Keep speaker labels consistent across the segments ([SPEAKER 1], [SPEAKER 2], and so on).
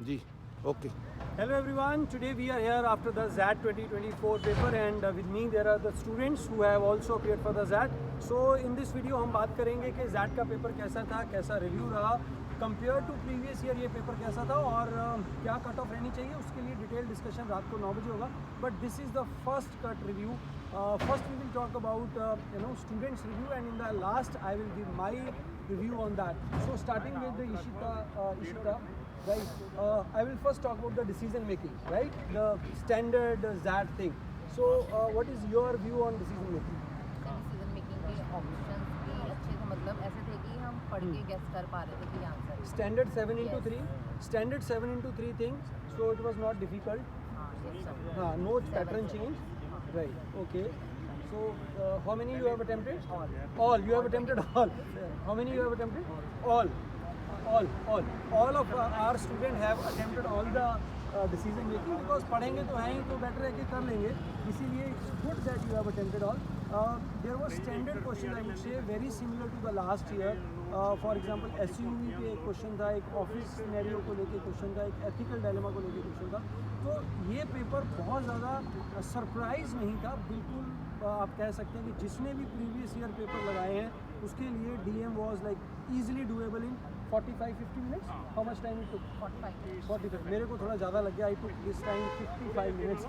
[SPEAKER 1] Ji okay.
[SPEAKER 2] Hello everyone, today we are here after the ZAT 2024 paper and with me there are the students who have also appeared for the ZAT. So in this video हम बात करेंगे कि ZAT का paper कैसा था, कैसा review रहा, compare to previous year ये पेपर कैसा था और क्या कट ऑफ रहनी चाहिए, उसके लिए डिटेल डिस्कशन रात को 9 बजे होगा. But this is the first cut review. First we will talk about students review and in the last I will give my review on that. So starting with the Ishita. Right. I will first talk about the decision making, right? The standard ZAT thing. So, what is your view on decision making?
[SPEAKER 3] Decision making के options भी अच्छे थे, मतलब ऐसे थे कि हम पढ़ के गेस कर पा रहे थे कि answer.
[SPEAKER 2] Standard 7x3. Standard 7x3 thing. So it was not difficult. No pattern change. Right. Okay. So how many you have attempted? All. You have attempted all. How many you have attempted? All of our student have attempted all the decision making because पढ़ेंगे तो हैं ही तो better है कि कर लेंगे, इसीलिए good that you have attempted all. There was standard question I would say very similar to the last year. For example SUV पे एक क्वेश्चन था, एक ऑफिस सिनेरियो को लेके क्वेश्चन था, एक एथिकल डायलेमा को लेके क्वेश्चन था. तो ये पेपर बहुत ज़्यादा सरप्राइज नहीं था, बिल्कुल आप कह सकते हैं कि जिसने भी प्रीवियस ईयर पेपर लगाए हैं उसके लिए DM was like easily doable in 45-50 minutes. How much time it took? 45. मेरे को थोड़ा ज़्यादा लग गया. I took this time 55 minutes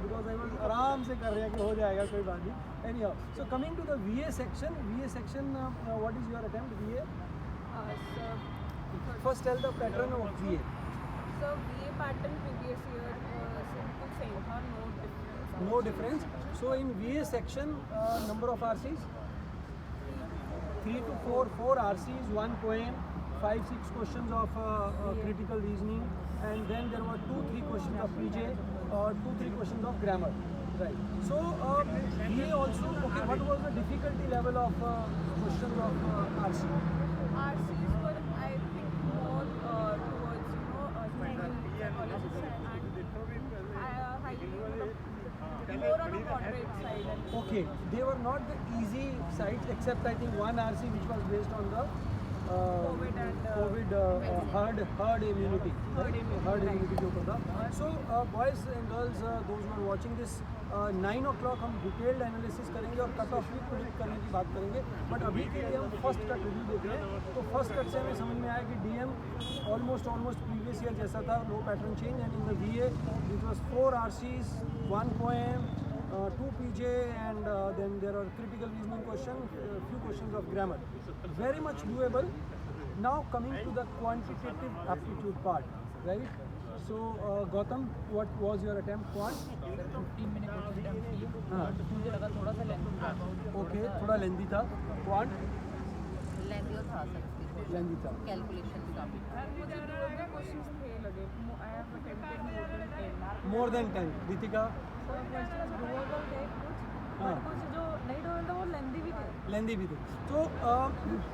[SPEAKER 2] because I was आराम से कर रहा कि हो जाएगा, कोई बात नहीं. Anyhow, so coming to the VA section, what is your attempt VA? First tell the pattern of VA.
[SPEAKER 4] So VA pattern previous year simple same था, no difference.
[SPEAKER 2] No difference. So in VA section, number of RCs? 3 to 4. 4 RCs, 1 poem, 5-6 questions of critical reasoning, and then there were 2-3 questions of PJ or 2-3 questions of grammar. Right. So VA also. Okay. What was the difficulty level of questions of RC?
[SPEAKER 4] RCs were I think more towards psychology and highly more on a moderate side.
[SPEAKER 2] Okay. They were not the easy sides except I think one RC which was based on the
[SPEAKER 4] COVID and
[SPEAKER 2] herd immunity. Herd immunity के ऊपर था. So boys and girls, those who are watching this, 9 o'clock हम detailed analysis करेंगे और cut off भी predict करने की बात करेंगे. बट अभी के लिए हम फर्स्ट कट रिव्यू देख रहे हैं. तो फर्स्ट कट से हमें समझ में आया कि DM ऑलमोस्ट प्रीवियस ईयर जैसा था, no pattern change. And in the VA it was 4 RCs, 1 poem, 2 PJ, and then there are critical reasoning questions, few questions of grammar. Very much doable. Now coming to the quantitative aptitude part, right? So Gautam, what was your attempt? Quant?
[SPEAKER 3] 15 minute attempt की.
[SPEAKER 2] हाँ.
[SPEAKER 3] मुझे लगा थोड़ा सा lengthy था.
[SPEAKER 2] Okay, थोड़ा लेंदी था. Quant?
[SPEAKER 3] Lengthy और था सर.
[SPEAKER 2] लेंदी था.
[SPEAKER 3] कैलकुलेशन भी काफ़ी.
[SPEAKER 4] मुझे दोनों क्वेश्चंस थे लगे. I have attempted more than 10.
[SPEAKER 2] More than 10. Ritika?
[SPEAKER 4] So questions doable थे कुछ,
[SPEAKER 2] हाँ.
[SPEAKER 4] but कुछ जो नहीं doable था वो लेंदी भी थे.
[SPEAKER 2] लेंदी भी थे. तो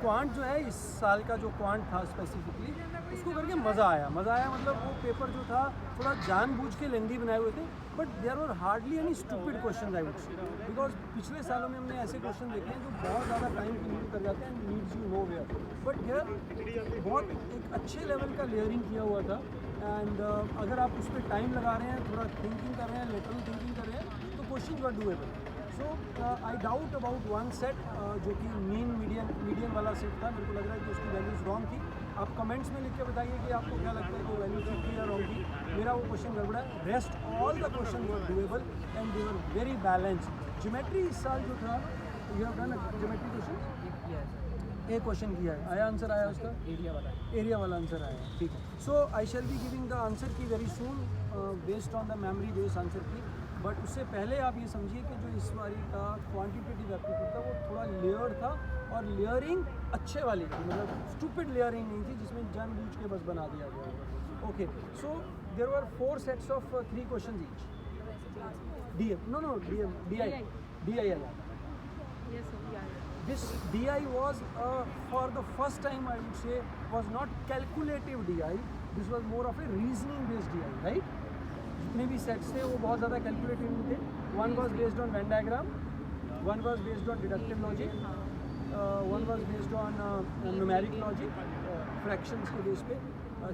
[SPEAKER 2] क्वांट जो है इस साल का जो क्वांट था स्पेसिफिकली उसको करके मज़ा आया मतलब वो पेपर जो था थोड़ा जानबूझ के लेंदी बनाए हुए थे. But there were hardly any stupid question I would say, because पिछले सालों में हमने ऐसे क्वेश्चन देखे हैं जो बहुत ज़्यादा टाइम की नीड कर जाते हैं, needs you know where. But here बहुत एक अच्छे लेवल का लेयरिंग किया हुआ था. एंड अगर आप उस पर टाइम लगा रहे हैं, थोड़ा थिंकिंग कर रहे हैं, लेटरल थिंकिंग कर रहे हैं, तो question were doable. So I doubt about one set जो कि मीडियम वाला सेट था. मेरे को लग रहा है कि उसकी वैल्यूज़ रॉन्ग थी. आप कमेंट्स में लिख के बताइए कि आपको क्या लगता है कि वैल्यू ठीक थी या रॉन्ग थी. मेरा वो क्वेश्चन गड़बड़ा है. Rest all the question were doable and they were very balanced. Geometry इस साल जो था, you have done geometry question. एक क्वेश्चन किया है, आया आंसर आया उसका? एरिया वाला आंसर आया. ठीक है. So I shall be giving the answer की very soon based on the memory based answer की. बट उससे पहले आप ये समझिए कि जो इस बारी का क्वांटिटेटिव एप्टीट्यूड था वो थोड़ा लेयर्ड था और लेयरिंग अच्छे वाली थी, मतलब स्टूपिड लेयरिंग नहीं थी जिसमें जानबूझ के बस बना दिया गया. Okay. So there were 4 sets of 3 questions each. DI.
[SPEAKER 4] Yes, yeah.
[SPEAKER 2] This DI was for the first time I would say was not calculative DI. This was more of a reasoning based DI, right? जितने भी sets थे वो बहुत ज़्यादा calculative नहीं थे. One was based on Venn diagram, one was based on deductive logic, one was based on numeric logic, fractions के base पे.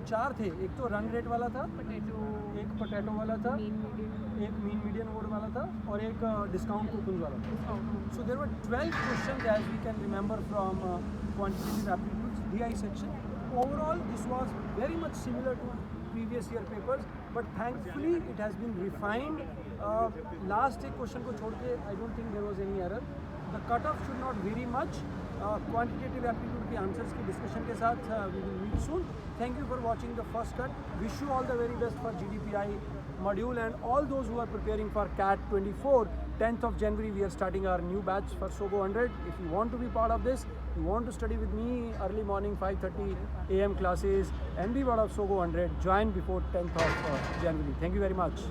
[SPEAKER 2] चार थे, एक तो रन रेट वाला था,
[SPEAKER 4] पोटैटो
[SPEAKER 2] एक पोटैटो वाला था,
[SPEAKER 4] मीन मीडियम
[SPEAKER 2] एक मीन मीडियन वोड वाला था और एक डिस्काउंट कूपन वाला था.
[SPEAKER 4] Discount
[SPEAKER 2] So there were 12 questions as we can remember from quantitative aptitudes DI section. Overall, this was very much similar to previous year papers, but thankfully it has been refined. Last एक question को छोड़ के I don't think there was any error. The cutoff should not vary much. Quantitative aptitude के answers की discussion के साथ we will meet soon. Thank you for watching the first cut. Wish you all the very best for GDPI module and all those who are preparing for CAT 24. 10th of January we are starting our new batch for SOGO 100. If you want to be part of this, you want to study with me early morning 5:30 AM classes and be part of SOGO 100, join before 10th of January. Thank you very much.